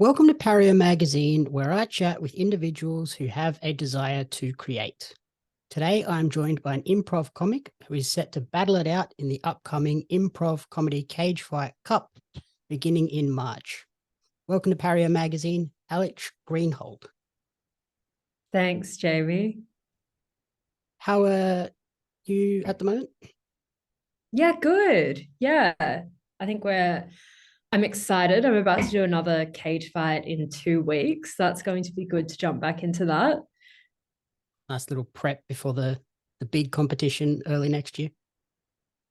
Welcome to Pario Magazine, where I chat with individuals who have a desire to create. Today, I'm joined by an improv comic who is set to battle it out in the upcoming Improv Comedy Cage Fight Cup, beginning in March. Welcome to Pario Magazine, Alex Greenhalgh. Thanks, Jamie. How are you at the moment? Yeah, good. Yeah. I think I'm excited. I'm about to do another cage fight in 2 weeks. That's going to be good to jump back into that. Nice little prep before the big competition early next year.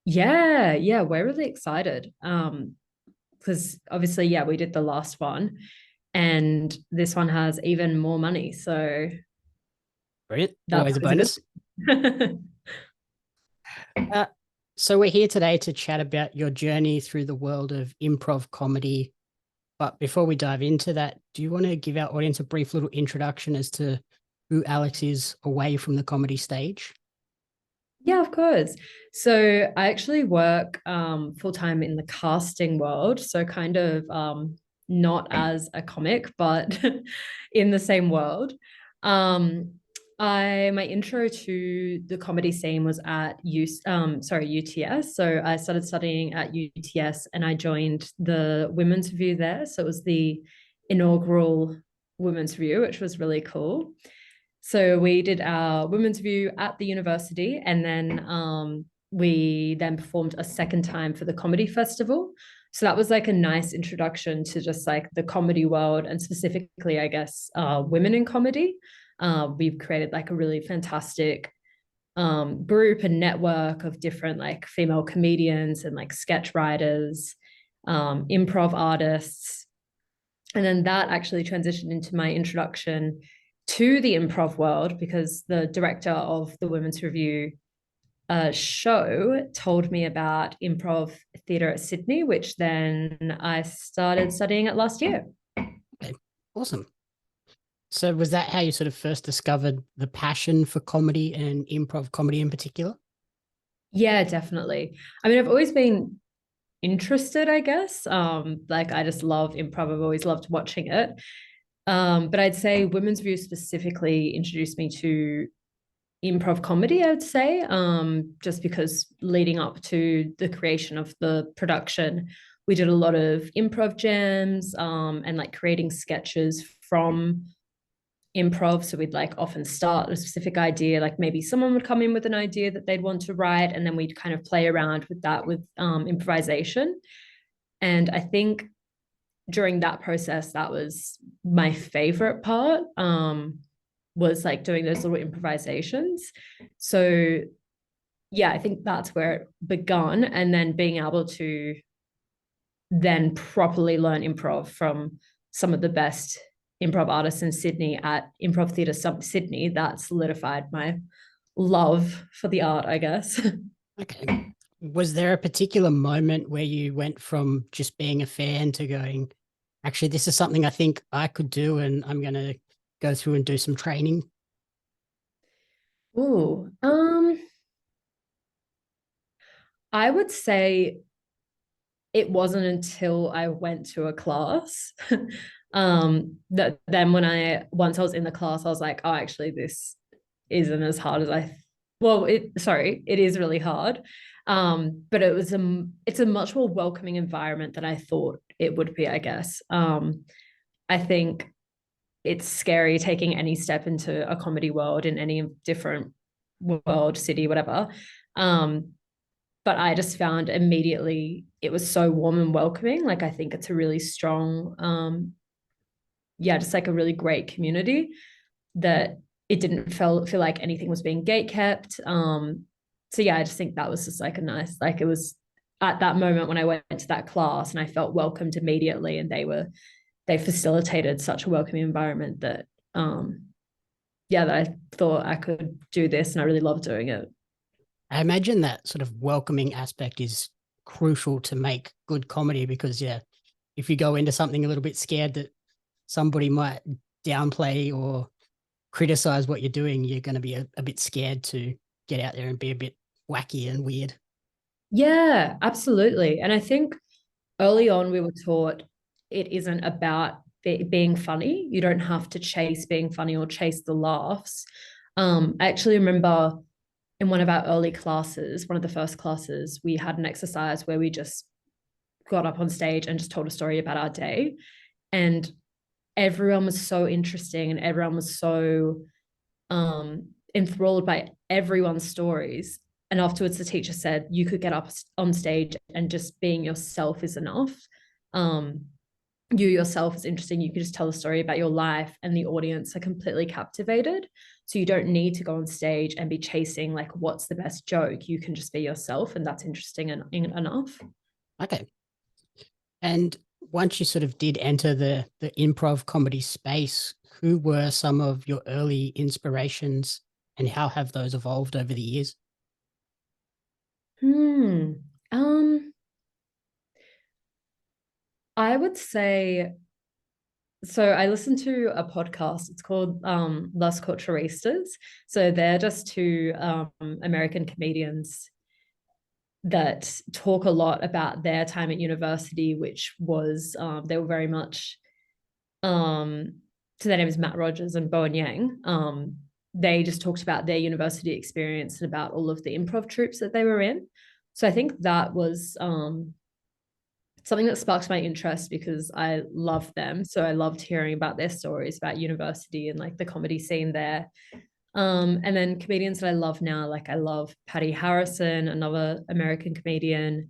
Yeah, we're really excited. Because obviously, yeah, we did the last one and this one has even more money. So Brilliant. that's Always a always a bonus. good. Uh, so we're here today to chat about your journey through the world of improv comedy. But before we dive into that, do you want to give our audience a brief little introduction as to who Alex is away from the comedy stage? Yeah, of course. So I actually work full time in the casting world. So kind of not as a comic, but in the same world. Um, my intro to the comedy scene was at UTS. So I started studying at UTS and I joined the women's review there. So it was the inaugural women's review, which was really cool. So we did our women's review at the university, and then we then performed a second time for the comedy festival. So that was like a nice introduction to just like the comedy world, and specifically, I guess, women in comedy. We've created like a really fantastic group and network of different like female comedians and like sketch writers, improv artists, and then that actually transitioned into my introduction to the improv world because the director of the Women's Review show told me about improv theatre at Sydney, which then I started studying at last year. Okay, awesome. So was that how you sort of first discovered the passion for comedy and improv comedy in particular? Yeah, definitely. I mean, I've always been interested, I guess. Like I just love improv. I've always loved watching it. But I'd say Women's View specifically introduced me to improv comedy, I'd say, just because leading up to the creation of the production, we did a lot of improv jams and like creating sketches from improv. So we'd like often start a specific idea, like maybe someone would come in with an idea that they'd want to write, and then we'd kind of play around with that with improvisation. And I think during that process, that was my favorite part. Was like doing those little improvisations. So yeah, I think that's where it begun. And then being able to then properly learn improv from some of the best improv artists in Sydney at Improv Theatre Sydney, that solidified my love for the art, I guess. Okay. Was there a particular moment where you went from just being a fan to going, actually, this is something I think I could do and I'm going to go through and do some training? Ooh, I would say it wasn't until I went to a class that then once I was in the class, I was like, oh, actually, this isn't as hard as it is really hard. But it's a much more welcoming environment than I thought it would be, I guess. I think it's scary taking any step into a comedy world in any different world, city, whatever. Um, but I just found immediately it was so warm and welcoming. Like I think it's a really strong, yeah, just like a really great community that it didn't feel like anything was being gate kept. So yeah, I just think that was just like a nice, like it was at that moment when I went to that class and I felt welcomed immediately, and they facilitated such a welcoming environment that yeah, that I thought I could do this, and I really love doing it. I imagine that sort of welcoming aspect is crucial to make good comedy because, yeah, if you go into something a little bit scared that somebody might downplay or criticize what you're doing, you're going to be a bit scared to get out there and be a bit wacky and weird. Yeah, absolutely. And I think early on we were taught it isn't about being funny. You don't have to chase being funny or chase the laughs. I actually remember in one of our early classes, one of the first classes, we had an exercise where we just got up on stage and just told a story about our day. And everyone was so interesting and everyone was so enthralled by everyone's stories. And afterwards, the teacher said, you could get up on stage and just being yourself is enough. You yourself is interesting. You could just tell a story about your life and the audience are completely captivated. So you don't need to go on stage and be chasing like, what's the best joke? You can just be yourself and that's interesting enough. Okay. And once you sort of did enter the improv comedy space, who were some of your early inspirations and how have those evolved over the years? I would say, so I listened to a podcast. It's called Las Culturistas. So they're just two American comedians that talk a lot about their time at university, which was they were very much so their name is Matt Rogers and Bowen Yang. They just talked about their university experience and about all of the improv troupes that they were in. So I think that was something that sparked my interest because I loved them. So I loved hearing about their stories about university and like the comedy scene there. And then comedians that I love now, like I love Patty Harrison, another American comedian,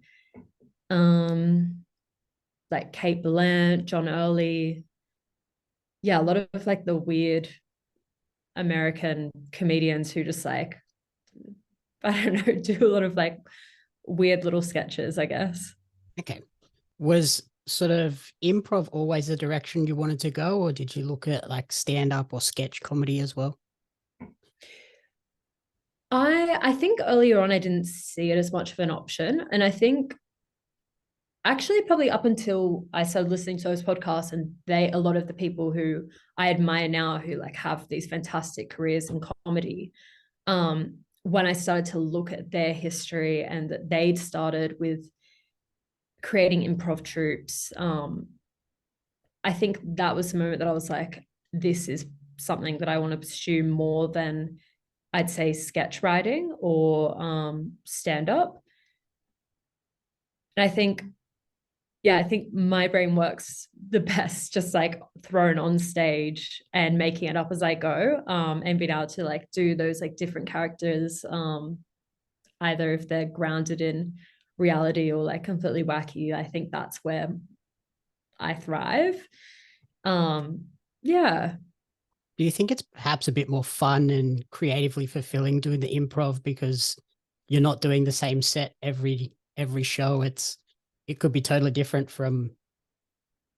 like Kate Blandt, John Early. Yeah, a lot of like the weird American comedians who just like, I don't know, do a lot of like weird little sketches, I guess. Okay. Was sort of improv always the direction you wanted to go, or did you look at like stand up or sketch comedy as well? I think earlier on I didn't see it as much of an option. And I think actually probably up until I started listening to those podcasts and a lot of the people who I admire now who like have these fantastic careers in comedy, when I started to look at their history and that they'd started with creating improv troupes, I think that was the moment that I was like, this is something that I want to pursue more than I'd say sketch writing or stand up. And I think, yeah, I think my brain works the best just like thrown on stage and making it up as I go, and being able to like do those like different characters, either if they're grounded in reality or like completely wacky. I think that's where I thrive. Yeah. Do you think it's perhaps a bit more fun and creatively fulfilling doing the improv because you're not doing the same set every show? It could be totally different from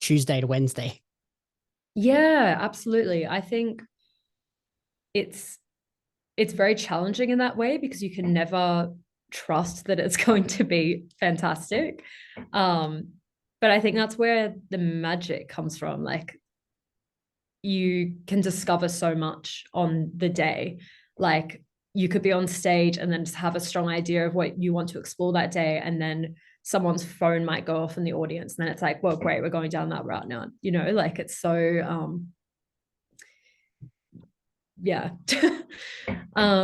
Tuesday to Wednesday. Yeah, absolutely. I think it's it's very challenging in that way because you can never trust that it's going to be fantastic. But I think that's where the magic comes from. Like you can discover so much on the day. Like you could be on stage and then just have a strong idea of what you want to explore that day. And then someone's phone might go off in the audience. And then it's like, well, great, we're going down that route now. You know, like it's so yeah.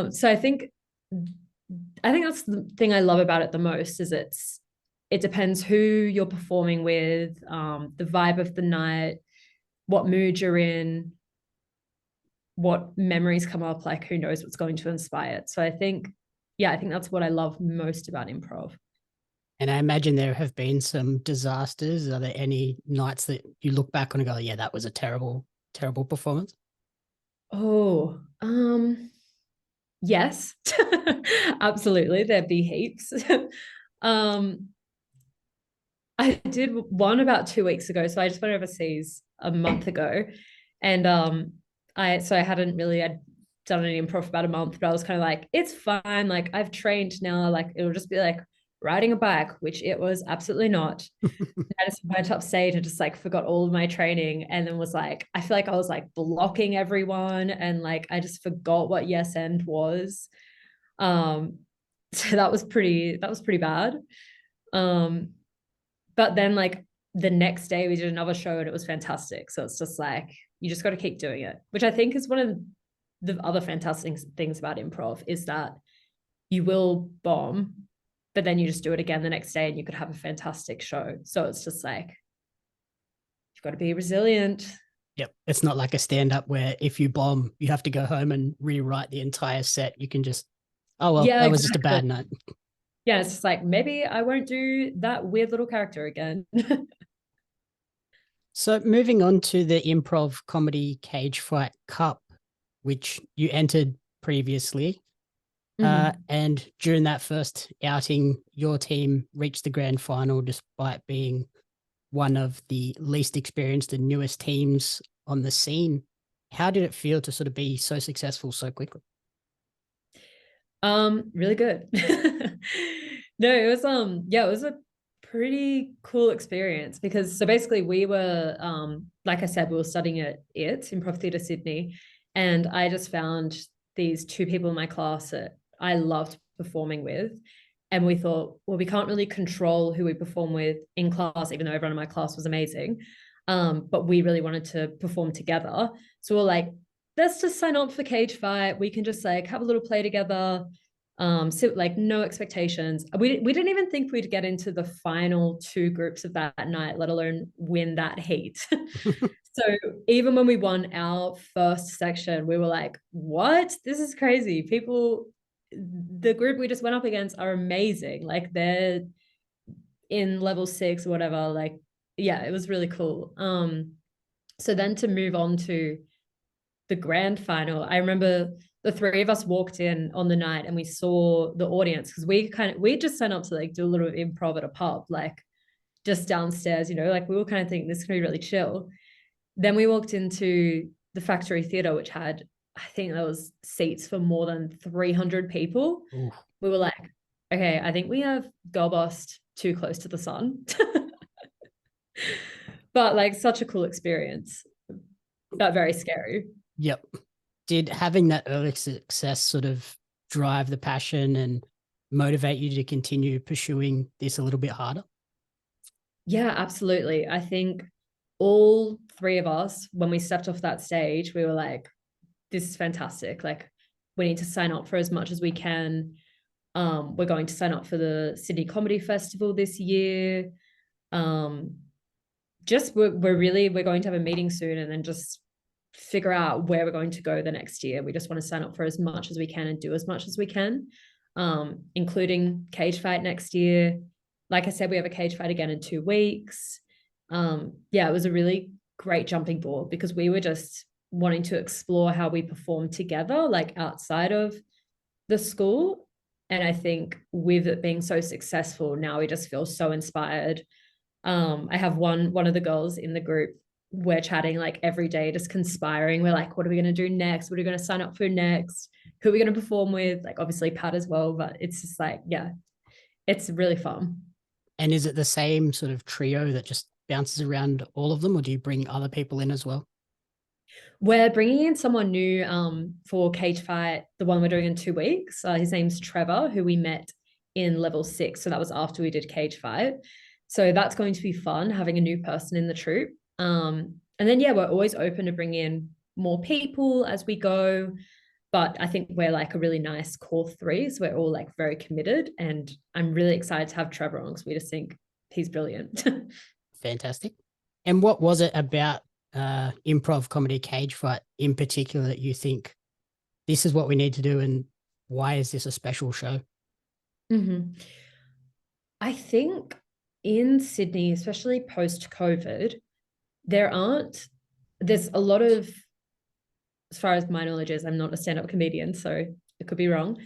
So I think that's the thing I love about it the most is it depends who you're performing with, the vibe of the night, what mood you're in, what memories come up, like who knows what's going to inspire it. So I think, yeah, I think that's what I love most about improv. And I imagine there have been some disasters. Are there any nights that you look back on and go, yeah, that was a terrible, terrible performance? Oh, yes, absolutely. There'd be heaps. um, I did one about 2 weeks ago. So I just went overseas a month ago. And I hadn't really I'd done an improv for about a month, but I was kind of like, it's fine. Like I've trained now, like it'll just be like riding a bike, which it was absolutely not. I just went up stage and just like forgot all of my training and then was like, I feel like I was like blocking everyone and like I just forgot what yes and was. Um, so that was pretty bad. Um, but then like the next day we did another show and it was fantastic. So it's just like, you just got to keep doing it, which I think is one of the other fantastic things about improv, is that you will bomb, but then you just do it again the next day and you could have a fantastic show. So it's just like, you've got to be resilient. Yep. It's not like a stand-up where if you bomb, you have to go home and rewrite the entire set. You can just, oh, well, Yeah, that was just a exactly. bad night. Yeah, it's just like, maybe I won't do that weird little character again. So moving on to the Improv Comedy Cage Fight Cup, which you entered previously. And during that first outing, your team reached the grand final despite being one of the least experienced and newest teams on the scene. How did it feel to sort of be so successful so quickly? Really good. No, it was yeah, it was a pretty cool experience because so basically we were like I said, we were studying at Improv Theatre Sydney, and I just found these two people in my class that I loved performing with. And we thought, well, we can't really control who we perform with in class, even though everyone in my class was amazing. But we really wanted to perform together. So we're like, let's just sign up for Cage Fight. We can just like have a little play together. So like no expectations. We didn't even think we'd get into the final two groups of that night, let alone win that heat. So even when we won our first section, we were like, what? This is crazy. People, the group we just went up against are amazing. Like they're in level 6 or whatever. Like, yeah, it was really cool. So then to move on to the grand final, I remember the three of us walked in on the night and we saw the audience because we just signed up to like do a little improv at a pub, like just downstairs, like we were kind of thinking this is gonna be really chill. Then we walked into the Factory Theatre, which had, I think there was seats for more than 300 people. Ooh. We were like, okay, I think we have girl bossed too close to the sun. But like such a cool experience, but very scary. Yep. Did having that early success sort of drive the passion and motivate you to continue pursuing this a little bit harder? Yeah, absolutely. I think all three of us, when we stepped off that stage, we were like, this is fantastic. Like, we need to sign up for as much as we can. We're going to sign up for the Sydney Comedy Festival this year. Just we're going to have a meeting soon and then just figure out where we're going to go the next year. We just want to sign up for as much as we can and do as much as we can, including Cage Fight next year. Like I said, we have a Cage Fight again in 2 weeks. Yeah, it was a really great jumping board because we were just wanting to explore how we perform together, like outside of the school. And I think with it being so successful, now we just feel so inspired. I have one of the girls in the group. We're chatting like every day, just conspiring. We're like, what are we going to do next? What are we going to sign up for next? Who are we going to perform with? Like, obviously, Pat as well. But it's just like, yeah, it's really fun. And is it the same sort of trio that just bounces around all of them, or do you bring other people in as well? We're bringing in someone new for Cage Fight, the one we're doing in 2 weeks. His name's Trevor, who we met in level 6. So that was after we did Cage Fight. So that's going to be fun, having a new person in the troupe. And then, yeah, we're always open to bring in more people as we go. But I think we're like a really nice core 3. So we're all like very committed. And I'm really excited to have Trevor on because we just think he's brilliant. Fantastic. And what was it about improv comedy Cage Fight in particular that you think this is what we need to do, and why is this a special show? I think in Sydney, especially post COVID, there's a lot of, as far as my knowledge is, I'm not a stand-up comedian, so it could be wrong.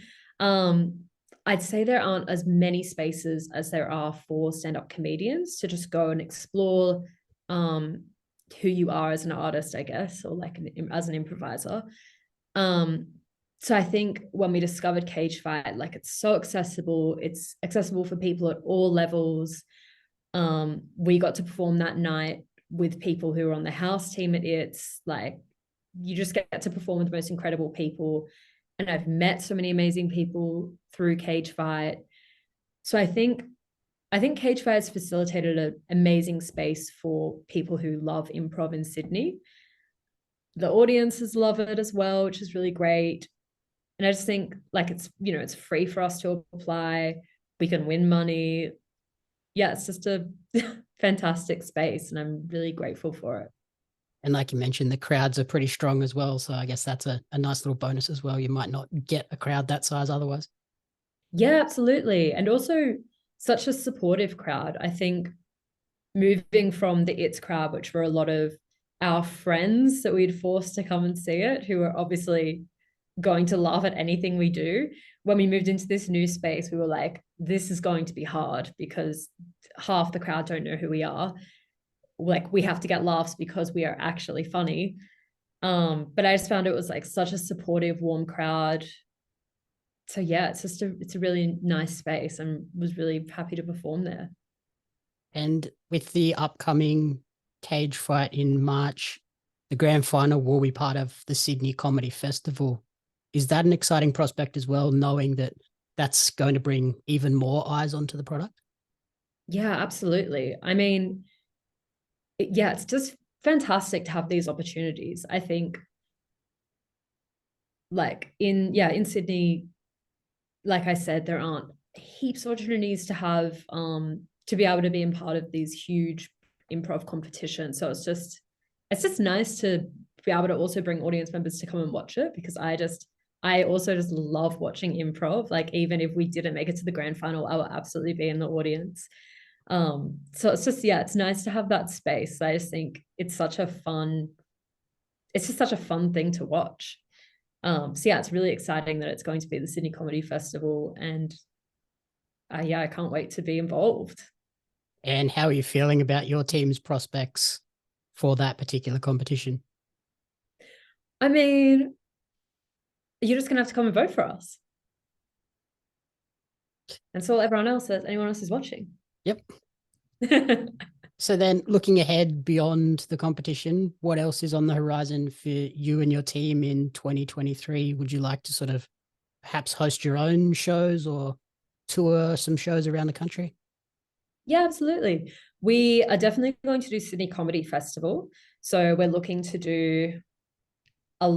I'd say there aren't as many spaces as there are for stand-up comedians to just go and explore who you are as an artist, I guess, or like as an improviser. So I think when we discovered Cage Fight, like it's so accessible. It's accessible for people at all levels. We got to perform that night with people who were on the house team at It's like, you just get to perform with the most incredible people. And I've met so many amazing people through Cage Fight. So I think I think Cage Fire's facilitated an amazing space for people who love improv in Sydney. The audiences love it as well, which is really great. And I just think like it's free for us to apply. We can win money. Yeah, it's just a fantastic space, and I'm really grateful for it. And like you mentioned, the crowds are pretty strong as well. So I guess that's a nice little bonus as well. You might not get a crowd that size otherwise. Yeah, absolutely. And also such a supportive crowd. I think moving from the It's crowd, which were a lot of our friends that we'd forced to come and see it, who were obviously going to laugh at anything we do. When we moved into this new space, we were like, this is going to be hard because half the crowd don't know who we are. Like, we have to get laughs because we are actually funny. But I just found it was like such a supportive, warm crowd. So yeah, it's a really nice space, and was really happy to perform there. And with the upcoming cage fight in March, the grand final will be part of the Sydney Comedy Festival. Is that an exciting prospect as well, knowing that that's going to bring even more eyes onto the product? Yeah, absolutely. I mean, yeah, it's just fantastic to have these opportunities. I think like in Sydney, like I said, there aren't heaps of opportunities to be able to be in part of these huge improv competitions. So it's just nice to be able to also bring audience members to come and watch it, because I also just love watching improv. Like, even if we didn't make it to the grand final, I will absolutely be in the audience. So it's just, yeah, it's nice to have that space. I just think it's just such a fun thing to watch. So yeah, it's really exciting that it's going to be the Sydney Comedy Festival, and yeah, I can't wait to be involved. And how are you feeling about your team's prospects for that particular competition? I mean, you're just gonna have to come and vote for us. And so everyone else says, anyone else is watching. Yep. So then looking ahead beyond the competition, what else is on the horizon for you and your team in 2023? Would you like to sort of perhaps host your own shows or tour some shows around the country? Yeah, absolutely. We are definitely going to do Sydney Comedy Festival. So we're looking to do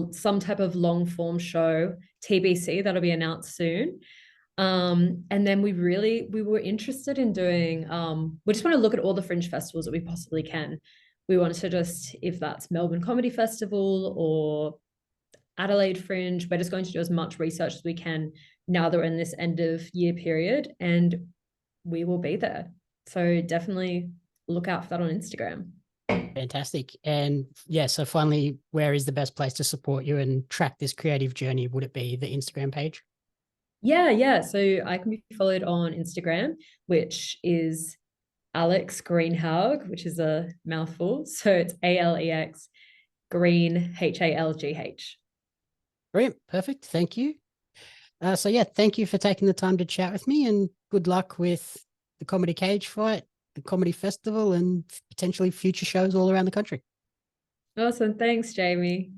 some type of long form show, TBC, that'll be announced soon. And then we were interested in doing, we just want to look at all the fringe festivals that we possibly can. We wanted to just, if that's Melbourne Comedy Festival or Adelaide Fringe, we're just going to do as much research as we can now that we're in this end of year period, and we will be there. So definitely look out for that on Instagram. Fantastic. And yeah, so finally, where is the best place to support you and track this creative journey? Would it be the Instagram page? Yeah. So I can be followed on Instagram, which is Alex Greenhalgh, which is a mouthful. So it's ALEX Green HALGH. Brilliant. Perfect. Thank you. So yeah, thank you for taking the time to chat with me, and good luck with the Comedy Cage fight, the Comedy Festival, and potentially future shows all around the country. Awesome. Thanks, Jamie.